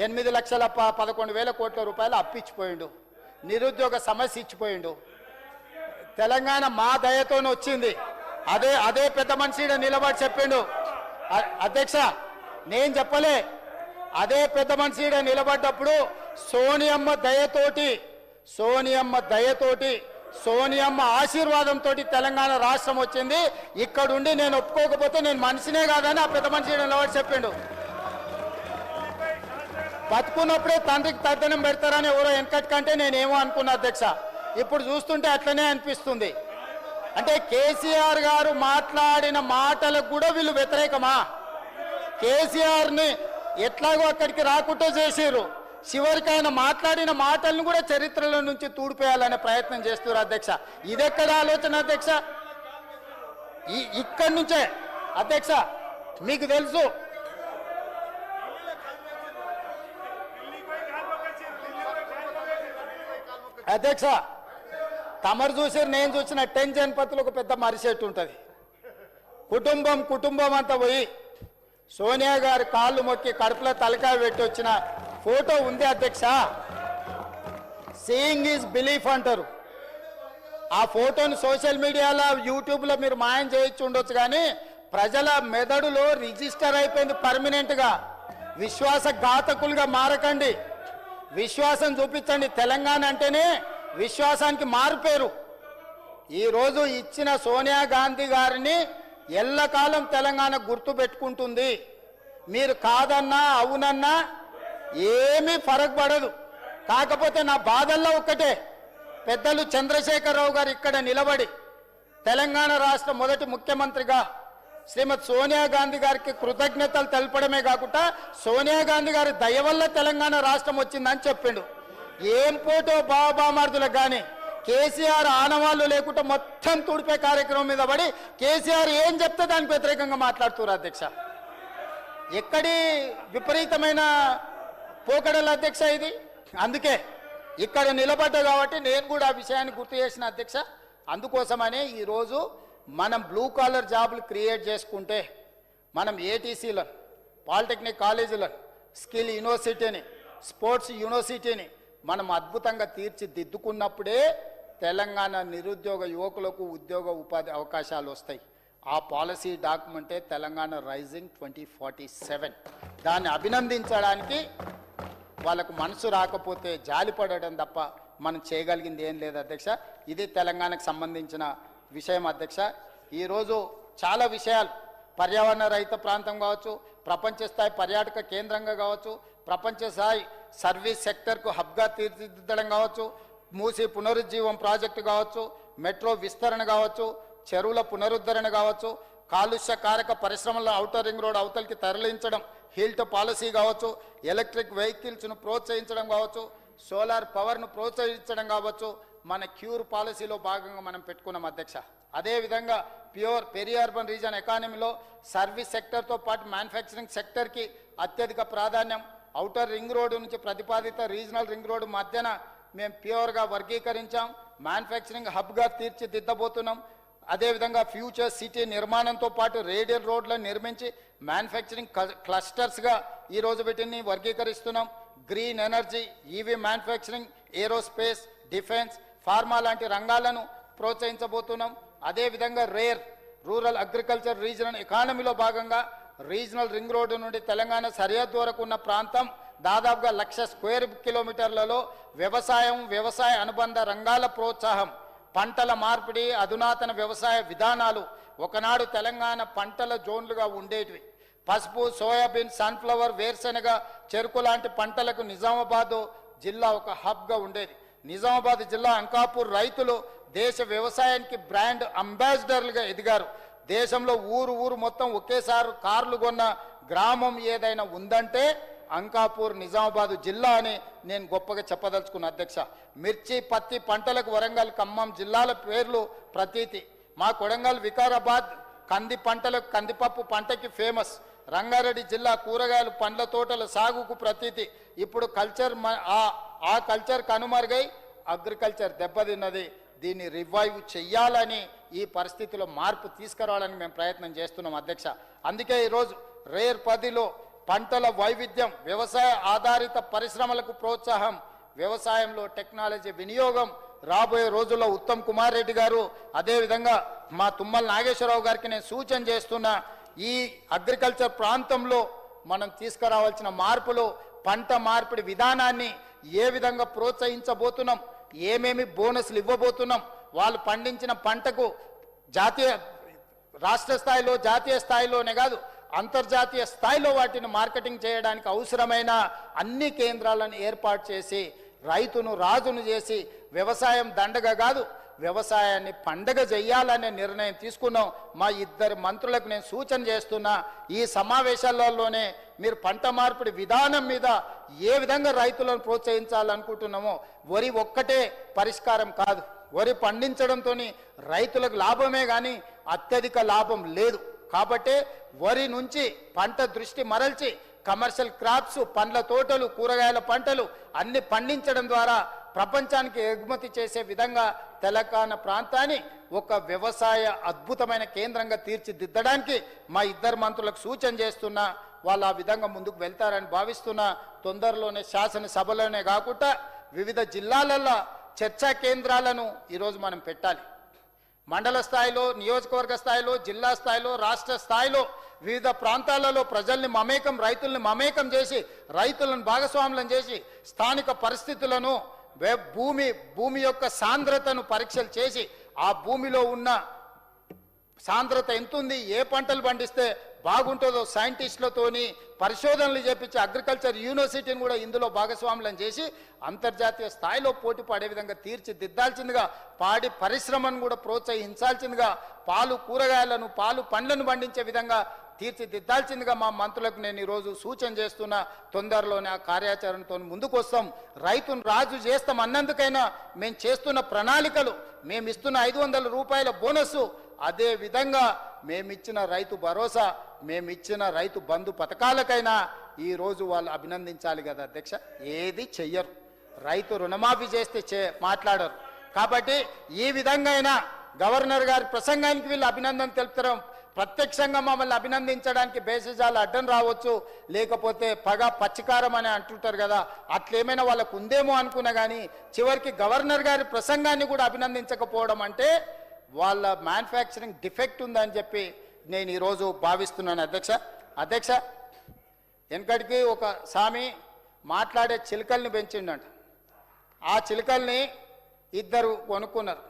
8,11,000 కోట్ల రూపాయలు అప్పిచ్చిపోయిండు. నిరుద్యోగ సమస్య ఇచ్చిపోయిండు. తెలంగాణ మా దయతోనే వచ్చింది. అదే పెద్ద మనిషి నిలబడి చెప్పిండు. అధ్యక్ష నేను చెప్పలే, అదే పెద్ద మనిషి నిలబడ్డప్పుడు సోనియమ్మ దయతోటి సోనియమ్మ ఆశీర్వాదంతో తెలంగాణ రాష్ట్రం వచ్చింది. ఇక్కడుండి నేను ఒప్పుకోకపోతే నేను మనిషినే కాదని ఆ పెద్ద మనిషి నిలబడి చెప్పిండు. బతుకున్నప్పుడే తండ్రికి తద్దనం పెడతారని ఎవరో వెనకటి కంటే నేనేమో అనుకున్నా అధ్యక్ష. ఇప్పుడు చూస్తుంటే అట్లనే అనిపిస్తుంది. అంటే కేసీఆర్ గారు మాట్లాడిన మాటలకు కూడా వీళ్ళు వ్యతిరేకమా? కేసీఆర్ని ఎట్లాగో అక్కడికి రాకుండా చేసిర్రు. చివరికి ఆయన మాట్లాడిన మాటలను కూడా చరిత్రలో నుంచి తూడిపోయాలనే ప్రయత్నం చేస్తున్నారు అధ్యక్ష. ఇదెక్కడ ఆలోచన అధ్యక్ష? ఇక్కడి నుంచే అధ్యక్ష మీకు తెలుసు, అధ్యక్ష తమరు చూసారు, నేను చూసిన 10 జనపతులు ఒక పెద్ద మరిచెట్టు ఉంటుంది. కుటుంబం అంతా పోయి సోనియా గారి కాళ్ళు మొక్కి కడుపులో తలకాయ పెట్టి వచ్చిన ఫోటో ఉంది అధ్యక్ష. సీయింగ్ ఈజ్ బిలీఫ్ అంటారు. ఆ ఫోటోని సోషల్ మీడియాలో యూట్యూబ్లో మీరు మాయం చేయొచ్చు ఉండొచ్చు, కానీ ప్రజల మెదడులో రిజిస్టర్ అయిపోయింది పర్మనెంట్గా. విశ్వాసఘాతకులుగా మారకండి, విశ్వాసం చూపించండి. తెలంగాణ అంటేనే విశ్వాసానికి మారుపేరు. ఈరోజు ఇచ్చిన సోనియా గాంధీ గారిని ఎల్లకాలం తెలంగాణ గుర్తు పెట్టుకుంటుంది. మీరు కాదన్నా అవునన్నా ఏమీ ఫరక్ పడదు. కాకపోతే నా బాధల్లో ఒక్కటే, పెద్దలు చంద్రశేఖరరావు గారు ఇక్కడ నిలబడి తెలంగాణ రాష్ట్ర మొదటి ముఖ్యమంత్రిగా శ్రీమతి సోనియా గాంధీ గారికి కృతజ్ఞతలు తెలపడమే కాకుండా సోనియా గాంధీ గారి దయ వల్ల తెలంగాణ రాష్ట్రం వచ్చిందని చెప్పిండు. ఏం పోటో బాబామర్దులకు కానీ కేసీఆర్ ఆనవాళ్ళు లేకుండా మొత్తం తుడిపే కార్యక్రమం మీద పడి కేసీఆర్ ఏం చెప్తే దానికి వ్యతిరేకంగా మాట్లాడుతున్నారు అధ్యక్ష. ఎక్కడి విపరీతమైన పోకడల అధ్యక్ష ఇది. అందుకే ఇక్కడ నిలబడ్డా కాబట్టి నేను కూడా ఆ విషయాన్ని గుర్తు చేసిన అధ్యక్ష. అందుకోసమనే ఈరోజు మనం బ్లూ కాలర్ జాబులు క్రియేట్ చేసుకుంటే, మనం ఏటీసీలను, పాలిటెక్నిక్ కాలేజీలను, స్కిల్ యూనివర్సిటీని, స్పోర్ట్స్ యూనివర్సిటీని మనం అద్భుతంగా తీర్చిదిద్దుకున్నప్పుడే తెలంగాణ నిరుద్యోగ యువకులకు ఉద్యోగ ఉపాధి అవకాశాలు వస్తాయి. ఆ పాలసీ డాక్యుమెంటే తెలంగాణ రైజింగ్ 2047. దాన్ని అభినందించడానికి వాళ్ళకు మనసు రాకపోతే జాలిపడడం తప్ప మనం చేయగలిగింది ఏం లేదు అధ్యక్ష. ఇది తెలంగాణకు సంబంధించిన విషయం అధ్యక్ష. ఈరోజు చాలా విషయాలు, పర్యావరణ రహిత ప్రాంతం కావచ్చు, ప్రపంచ స్థాయి పర్యాటక కేంద్రంగా కావచ్చు, ప్రపంచ స్థాయి సర్వీస్ సెక్టర్కు హబ్గా తీర్చిదిద్దడం కావచ్చు, మూసి పునరుజ్జీవం ప్రాజెక్టు కావచ్చు, మెట్రో విస్తరణ కావచ్చు, చెరువుల పునరుద్ధరణ కావచ్చు, కాలుష్య కారక పరిశ్రమల ఔటర్ రింగ్ రోడ్ అవతలికి తరలించడం, హీల్ట్ పాలసీ కావచ్చు, ఎలక్ట్రిక్ వెహికల్స్ను ప్రోత్సహించడం కావచ్చు, సోలార్ పవర్ను ప్రోత్సహించడం కావచ్చు, మన క్యూర్ పాలసీలో భాగంగా మనం పెట్టుకున్నాం అధ్యక్ష. అదేవిధంగా పెరి అర్బన్ రీజన్ ఎకానమీలో సర్వీస్ సెక్టర్తో పాటు మ్యానుఫ్యాక్చరింగ్ సెక్టర్కి అత్యధిక ప్రాధాన్యం. ఔటర్ రింగ్ రోడ్డు నుంచి ప్రతిపాదిత రీజనల్ రింగ్ రోడ్డు మధ్యన మేము ప్యూర్గా వర్గీకరించాం, మ్యానుఫ్యాక్చరింగ్ హబ్గా తీర్చిదిద్దబోతున్నాం. అదేవిధంగా ఫ్యూచర్ సిటీ నిర్మాణంతో పాటు రేడియల్ రోడ్లను నిర్మించి మ్యానుఫ్యాక్చరింగ్ క్లస్టర్స్గా ఈరోజు వీటిని వర్గీకరిస్తున్నాం. Green energy, EV manufacturing, aerospace, defence, pharma లాంటి రంగాలను ప్రోత్సహించబోతున్నాం. అదేవిధంగా రూరల్ అగ్రికల్చర్ రీజనల్ ఎకానమీలో భాగంగా రీజనల్ రింగ్ రోడ్డు నుండి తెలంగాణ సరిహద్దు వరకు ఉన్న ప్రాంతం దాదాపుగా 1,00,000 స్క్వేర్ కిలోమీటర్లలో వ్యవసాయ అనుబంధ రంగాల ప్రోత్సాహం, పంటల మార్పిడి, అధునాతన వ్యవసాయ విధానాలు. ఒకనాడు తెలంగాణ పంటల జోన్లుగా ఉండేటివి. పసుపు, సోయాబీన్, సన్ఫ్లవర్, వేరుశెనగ, చెరుకు లాంటి పంటలకు నిజామాబాద్ జిల్లా ఒక హబ్గా ఉండేది. నిజామాబాద్ జిల్లా అంకాపూర్ రైతులు దేశ వ్యవసాయానికి బ్రాండ్ అంబాసిడర్లుగా ఎదిగారు. దేశంలో ఊరు మొత్తం ఒకేసారి కార్లు కొన్న గ్రామం ఏదైనా ఉందంటే అంకాపూర్ నిజామాబాద్ జిల్లా అని నేను గొప్పగా చెప్పదలుచుకున్న అధ్యక్ష. మిర్చి, పత్తి పంటలకు వరంగల్, ఖమ్మం జిల్లాల పేర్లు ప్రతీతి. మా కొడంగల్, వికారాబాద్ కంది పంటలకు, కందిపప్పు పంటకి ఫేమస్. రంగారెడ్డి జిల్లా కూరగాయలు, పండ్ల తోటల సాగుకు ప్రతీతి. ఇప్పుడు ఆ కల్చర్ కనుమరుగై అగ్రికల్చర్ దెబ్బతిన్నది. దీన్ని రివైవ్ చెయ్యాలని, ఈ పరిస్థితిలో మార్పు తీసుకురావాలని మేము ప్రయత్నం చేస్తున్నాం అధ్యక్ష. అందుకే ఈరోజు రేర్ 10లో పంటల వైవిధ్యం, వ్యవసాయ ఆధారిత పరిశ్రమలకు ప్రోత్సాహం, వ్యవసాయంలో టెక్నాలజీ వినియోగం రాబోయే రోజుల్లో ఉత్తమ్ కుమార్ రెడ్డి గారు, అదేవిధంగా మా తుమ్మల నాగేశ్వరరావు గారికి నేను సూచన చేస్తున్నా, ఈ అగ్రికల్చర్ ప్రాంతంలో మనం తీసుకురావాల్సిన మార్పులు, పంట మార్పిడి విధానాన్ని ఏ విధంగా ప్రోత్సహించబోతున్నాం, ఏమేమి బోనస్లు ఇవ్వబోతున్నాం, వాళ్ళు పండించిన పంటకు రాష్ట్ర స్థాయిలో జాతీయ స్థాయిలోనే కాదు అంతర్జాతీయ స్థాయిలో వాటిని మార్కెటింగ్ చేయడానికి అవసరమైన అన్ని కేంద్రాలను ఏర్పాటు చేసి రైతును రాజును చేసి వ్యవసాయం దండగ కాదు వ్యవసాయాన్ని పండగ చేయాలనే నిర్ణయం తీసుకున్నాం. మా ఇద్దరు మంత్రులకు నేను సూచన చేస్తున్నా, ఈ సమావేశాలలోనే మీరు పంట మార్పిడి విధానం మీద ఏ విధంగా రైతులను ప్రోత్సహించాలనుకుంటున్నామో, వరి ఒక్కటే పరిష్కారం కాదు. వరి పండించడంతో రైతులకు లాభమే కానీ అత్యధిక లాభం లేదు. కాబట్టి వరి నుంచి పంట దృష్టి మరల్చి కమర్షియల్ క్రాప్స్, పండ్ల తోటలు, కూరగాయల పంటలు అన్ని పండించడం ద్వారా ప్రపంచానికి ఎగుమతి చేసే విధంగా తెలంగాణ ప్రాంతాన్ని ఒక వ్యవసాయ అద్భుతమైన కేంద్రంగా తీర్చిదిద్దడానికి మా ఇద్దరు మంత్రులకు సూచన చేస్తున్నా. వాళ్ళు ఆ విధంగా ముందుకు వెళ్తారని భావిస్తున్నా. తొందరలోనే శాసనసభలోనే కాకుండా వివిధ జిల్లాలలో చర్చా కేంద్రాలను ఈరోజు మనం పెట్టాలి. మండల స్థాయిలో, నియోజకవర్గ స్థాయిలో, జిల్లా స్థాయిలో, రాష్ట్ర స్థాయిలో వివిధ ప్రాంతాలలో ప్రజల్ని మమేకం, రైతుల్ని మమేకం చేసి, రైతులను భాగస్వాములను చేసి, స్థానిక పరిస్థితులను, భూమి యొక్క సాంద్రతను పరీక్షలు చేసి, ఆ భూమిలో ఉన్న సాంద్రత ఎంతుంది, ఏ పంటలు పండిస్తే బాగుంటుందో సైంటిస్టులతోని పరిశోధనలు చేపించి అగ్రికల్చర్ యూనివర్సిటీని కూడా ఇందులో భాగస్వాములను చేసి అంతర్జాతీయ స్థాయిలో పోటీ పడే విధంగా తీర్చిదిద్దాల్సిందిగా, పాడి పరిశ్రమను కూడా ప్రోత్సహించాల్సిందిగా, పాలు కూరగాయలను, పాలు పండ్లను పండించే విధంగా తీర్చిదిద్దాల్సిందిగా మా మంత్రులకు నేను ఈరోజు సూచన చేస్తున్నా. తొందరలోనే ఆ కార్యాచరణతో ముందుకు వస్తాం. రైతును రాజు చేస్తాం అన్నందుకైనా మేము చేస్తున్న ప్రణాళికలు, మేము ఇస్తున్న 500 రూపాయల బోనస్సు, అదే విధంగా మేమిచ్చిన రైతు భరోసా, మేమిచ్చిన రైతు బంధు పథకాలకైనా ఈరోజు వాళ్ళు అభినందించాలి కదా అధ్యక్ష. ఏది చెయ్యరు. రైతు రుణమాఫీ చేస్తే మాట్లాడరు. కాబట్టి ఈ విధంగా అయినా గవర్నర్ గారి ప్రసంగానికి వీళ్ళు అభినందన తెలుపుతారు. ప్రత్యక్షంగా మమ్మల్ని అభినందించడానికి బేసిజాలు అడ్డం రావచ్చు, లేకపోతే పగ పచ్చికారం అని అంటుంటారు కదా, అట్లేమైనా వాళ్ళకు ఉందేమో అనుకున్నా కానీ చివరికి గవర్నర్ గారి ప్రసంగాన్ని కూడా అభినందించకపోవడం అంటే వాళ్ళ మ్యానుఫ్యాక్చరింగ్ డిఫెక్ట్ ఉందని చెప్పి నేను ఈరోజు భావిస్తున్నాను అధ్యక్ష. వెనకటికి ఒక స్వామి మాట్లాడే చిలుకల్ని పెంచిండంట. ఆ చిలుకల్ని ఇద్దరు కొనుక్కున్నారు.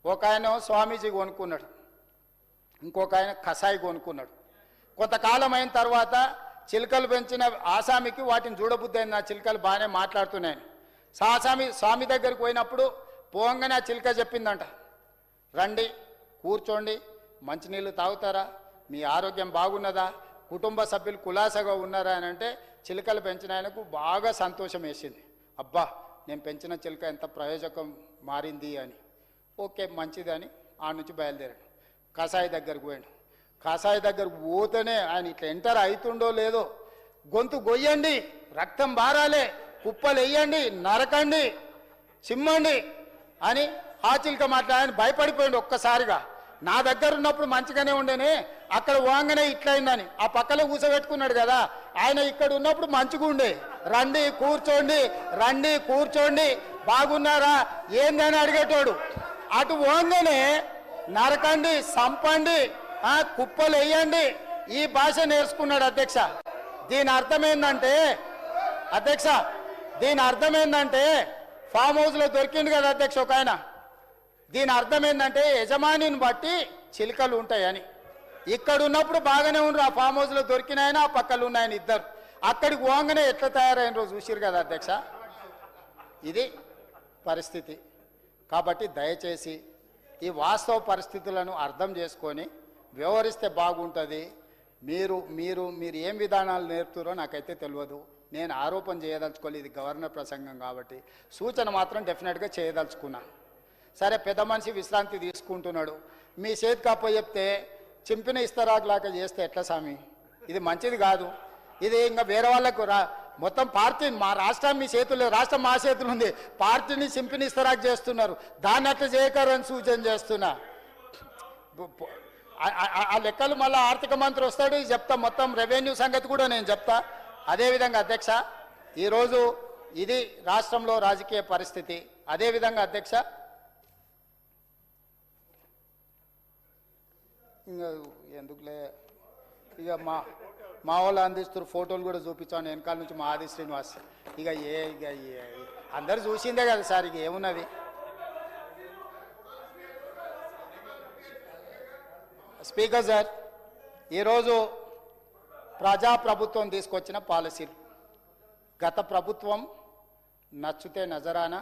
ఒక ఆయన స్వామీజీ కొనుక్కున్నాడు, ఇంకొక ఆయన కషాయి కొనుక్కున్నాడు. కొంతకాలం అయిన తర్వాత చిలుకలు పెంచిన ఆసామికి వాటిని చూడబుద్ధి అయింది, ఆ చిలుకలు బాగానే మాట్లాడుతున్నాయని. స్వామి దగ్గరికి పోయినప్పుడు పోగానే ఆ చిలుక చెప్పిందంట, రండి కూర్చోండి, మంచినీళ్ళు తాగుతారా, మీ ఆరోగ్యం బాగున్నదా, కుటుంబ సభ్యులు కులాసగా ఉన్నారా అని అంటే చిలుకలు పెంచిన ఆయనకు బాగా సంతోషం వేసింది. అబ్బా, నేను పెంచిన చిలుక ఎంత ప్రయోజకం మారింది అని. ఓకే మంచిదని ఆ నుంచి బయలుదేరాడు. కషాయి దగ్గరకు పోయాడు. కషాయి దగ్గరకు పోతేనే ఆయన ఇట్లా ఎంటర్ అవుతుండో లేదో, గొంతు గొయ్యండి, రక్తం బారాలే, కుప్పలు వేయండి, నరకండి, చిమ్మండి అని ఆ చిలుక మాట్లాడి భయపడిపోయింది ఒక్కసారిగా. నా దగ్గర ఉన్నప్పుడు మంచిగానే ఉండేనే, అక్కడ పోగానే ఇట్లయిందని ఆ పక్కలో కూర్చోబెట్టుకున్నాడు కదా, ఆయన ఇక్కడ ఉన్నప్పుడు మంచిగా ఉండే, రండి కూర్చోండి, రండి కూర్చోండి, బాగున్నారా ఏందని అడిగేటోడు. అటు పోగానే నరకండి, సంపండి, కుప్పలు వేయండి, ఈ భాష నేర్చుకున్నాడు అధ్యక్ష. దీని అర్థం ఏంటంటే ఫామ్ హౌస్లో దొరికింది కదా అధ్యక్ష ఒక ఆయన. దీని అర్థం ఏంటంటే యజమానిని బట్టి చిలుకలు ఉంటాయని. ఇక్కడ ఉన్నప్పుడు బాగానే ఉన్నారు, ఆ ఫామ్ హౌస్లో దొరికిన ఆయన, ఆ పక్కలు ఉన్నాయని ఇద్దరు. అక్కడికి పోగానే ఎట్లా తయారైన రోజు చూసిరు కదా అధ్యక్ష. ఇది పరిస్థితి. కాబట్టి దయచేసి ఈ వాస్తవ పరిస్థితులను అర్థం చేసుకొని వ్యవహరిస్తే బాగుంటుంది. మీరు మీరు మీరు ఏం విధానాలు నేర్పుతారో నాకైతే తెలియదు. నేను ఆరోపణ చేయదలుచుకోలేదు, ఇది గవర్నర్ ప్రసంగం కాబట్టి సూచన మాత్రం డెఫినెట్గా చేయదలుచుకున్నా. సరే, పెద్ద మనిషి విశ్రాంతి తీసుకుంటున్నాడు, మీ చేతికి అప్ప చెప్తే చింపిన ఇస్తరాకులాగా చేస్తే ఎట్లా స్వామి? ఇది మంచిది కాదు. ఇది ఇంకా వేరే వాళ్ళకు మొత్తం పార్టీ, మా రాష్ట్రం మీ చేతుల్లో, రాష్ట్రం మా చేతులు ఉంది, పార్టీని చింపిన ఇస్తరాకు చేస్తున్నారు. దాన్ని అట్లా చేయకరని సూచన చేస్తున్నా. ఆ లెక్కలు మళ్ళీ ఆర్థిక మంత్రి వస్తాడు చెప్తా, మొత్తం రెవెన్యూ సంగతి కూడా నేను చెప్తా. అదేవిధంగా అధ్యక్ష, ఈరోజు ఇది రాష్ట్రంలో రాజకీయ పరిస్థితి. అదేవిధంగా అధ్యక్ష, ఇంకా ఎందుకులే, ఇక మా వాళ్ళు అందిస్తున్న ఫోటోలు కూడా చూపించాను వెనకాల నుంచి, మా ఆది శ్రీనివాస్. ఇక అందరు చూసిందే కదా సార్, ఇక ఏమున్నది. స్పీకర్ సార్, ఈరోజు ప్రజాప్రభుత్వం తీసుకొచ్చిన పాలసీలు, గత ప్రభుత్వం నచ్చితే నజరానా,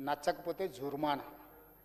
నచ్చకపోతే జుర్మానా.